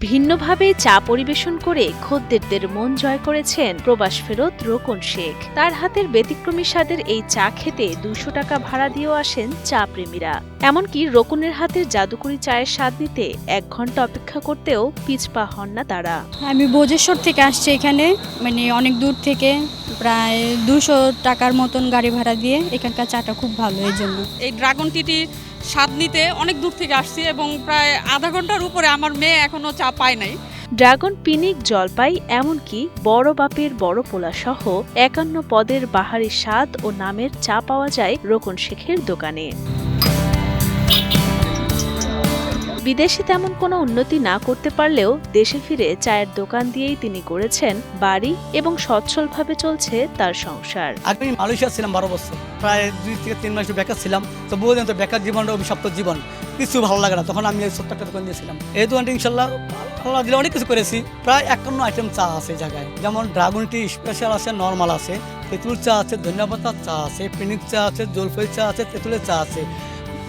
ভিন্নভাবে চা পরিবেশন করে খদ্দেরদের মন জয় করেছেন প্রবাস ফেরত রোকন শেখ। তার হাতের ব্যতিক্রমী স্বাদের এই চা খেতে 200 টাকা ভাড়া দিয়েও আসেন চা প্রেমীরা। এমনকি রোকনের হাতের জাদুকরি চায়ের স্বাদ নিতে 1 ঘন্টা অপেক্ষা করতেও পিছপা হন না তারা। আমি ভোজেশ্বর থেকে আসছি এখানে, অনেক দূর থেকে, প্রায় 200 টাকার মতন গাড়ি ভাড়া দিয়ে। এখানকার চাটা খুব ভালো, এই জন্য। এই ড্রাগন টিটি স্বাদ নিতে অনেক দূর থেকে আসছি এবং প্রায় আধা ঘন্টার উপরে আমার মেয়ে এখনো চা পায় নাই। ড্রাগন, পিনিক, জলপাই, এমনকি বড় বাপের বড় পোলা সহ 51 পদের বাহারি স্বাদ ও নামের চা পাওয়া যায় রোকন শেখের দোকানে। বিদেশে তেমন কোনো উন্নতি না করতে পারলেও দেশে ফিরে চায়ের দোকান দিয়েই তিনি গড়েছেন বাড়ি এবং সচ্ছলভাবে চলছে তার সংসার। আমি মালয়েশিয়া ছিলাম 12 বছর, প্রায় 2 থেকে 3 মাস বেকার ছিলাম। তো বুঝলেন তো, বেকার জীবনটা অভিশপ্ত জীবন, কিছু ভালো লাগে না। তখন আমি এই ছোট্ট একটা দোকান দিয়েছিলাম। এই দোকানটি ইনশাল্লাহ আল্লাহ দিলে অনেক কিছু করেছি। প্রায় 51 আইটেম চা আছে এই জায়গায়, যেমন ড্রাগন টি স্পেশাল আছে, নর্মাল আছে, তেঁতুল চা আছে, ধনিয়া পাতার চা আছে, পিনিক চা আছে, জলপাই চা আছে, তেঁতুলের চা আছে,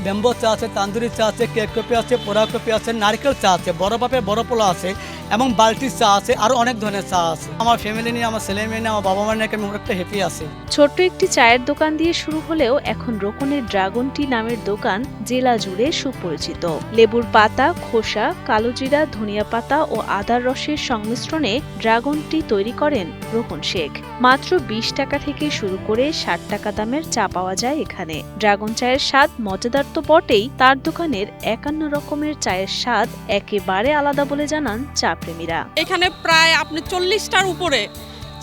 ব্যাম্বো চা আছে, তান্দুরি চা আছে, কেক কফি আছে, পোড়া কফি আছে, নারকেল চা আছে, বড় বাপের বড় পোলা আছে এবং বালতির চা আছে, আরো অনেক ধরনের চা আছে। আমার ফ্যামিলি নিয়ে, আমার ছেলে মেয়ে নিয়ে, আমার বাবা মা নিয়ে আমি একটা হ্যাপি আছি। ছোট্ট একটি চায়ের দোকান দিয়ে শুরু হলেও এখন রোকনের ড্রাগন টি নামের দোকান জেলা জুড়ে সুপরিচিত। লেবুর পাতা, খোসা, কালোজিরা, ধনিয়া পাতা ও আদার রসের সংমিশ্রণে ড্রাগন টি তৈরি করেন রোকন শেখ। মাত্র 20 টাকা থেকে শুরু করে 60 টাকা দামের চা পাওয়া যায় এখানে। ড্রাগন চায়ের স্বাদ মজাদার তো বটেই, তার দোকানের 51 রকমের চায়ের স্বাদ একেবারে আলাদা বলে জানান চা প্রেমীরা। এখানে প্রায় আপনি 40টার উপরে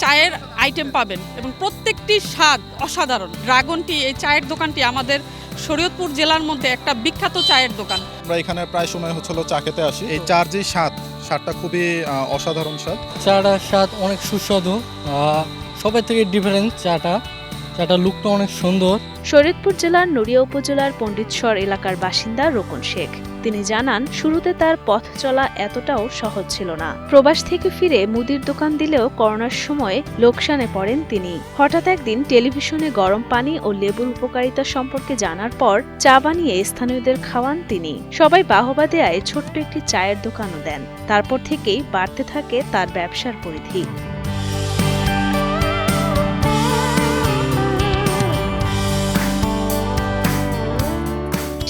চায়ের আইটেম পাবেন এবং প্রত্যেকটি স্বাদ অসাধারণ। ড্রাগন টি, এই চায়ের দোকানটি আমাদের শরীয়তপুর জেলার মধ্যে একটা বিখ্যাত চায়ের দোকান। আমরা এখানে প্রায় সময় হচ্ছিল চা খেতে আসি। এই চার যে স্বাদটা খুবই অসাধারণ স্বাদ। চাটার স্বাদ অনেক সুস্বাদু, সবাই থেকে ডিফারেন্ট। চাটা লুকটা অনেক সুন্দর। শরীয়তপুর জেলার নড়িয়া উপজেলার পণ্ডিতসর এলাকার বাসিন্দা রোকন শেখ। তিনি জানান, শুরুতে তার পথ চলা এতটাও সহজ ছিল না। প্রবাস থেকে ফিরে মুদির দোকান দিলেও করোনার সময় লোকসানে পড়েন তিনি। হঠাৎ একদিন টেলিভিশনে গরম পানি ও লেবুর উপকারিতা সম্পর্কে জানার পর চা বানিয়ে স্থানীয়দের খাওয়ান তিনি। সবাই বাহবা দেয়ায় ছোট্ট একটি চায়ের দোকানও দেন। তারপর থেকেই বাড়তে থাকে তার ব্যবসার পরিধি।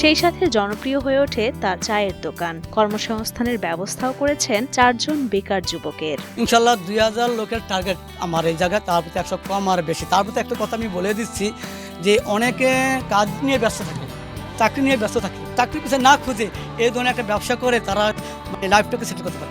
সেই সাথে জনপ্রিয় হয়ে ওঠে তার চায়ের দোকান। কর্মসংস্থানের ব্যবস্থাও করেছেন 4 জন বেকার যুবকের। ইনশাল্লাহ 2000 লোকের টার্গেট আমার এই জায়গায়, তার প্রতি 100 কম আর বেশি। তার প্রতি একটা কথা আমি বলে দিচ্ছি যে অনেকে কাজ নিয়ে ব্যস্ত থাকে, চাকরি নিয়ে ব্যস্ত থাকে, চাকরি পিছনে না খুঁজে এই ধরনের একটা ব্যবসা করে তারা লাইফটাকে সেটেল করতে পারে।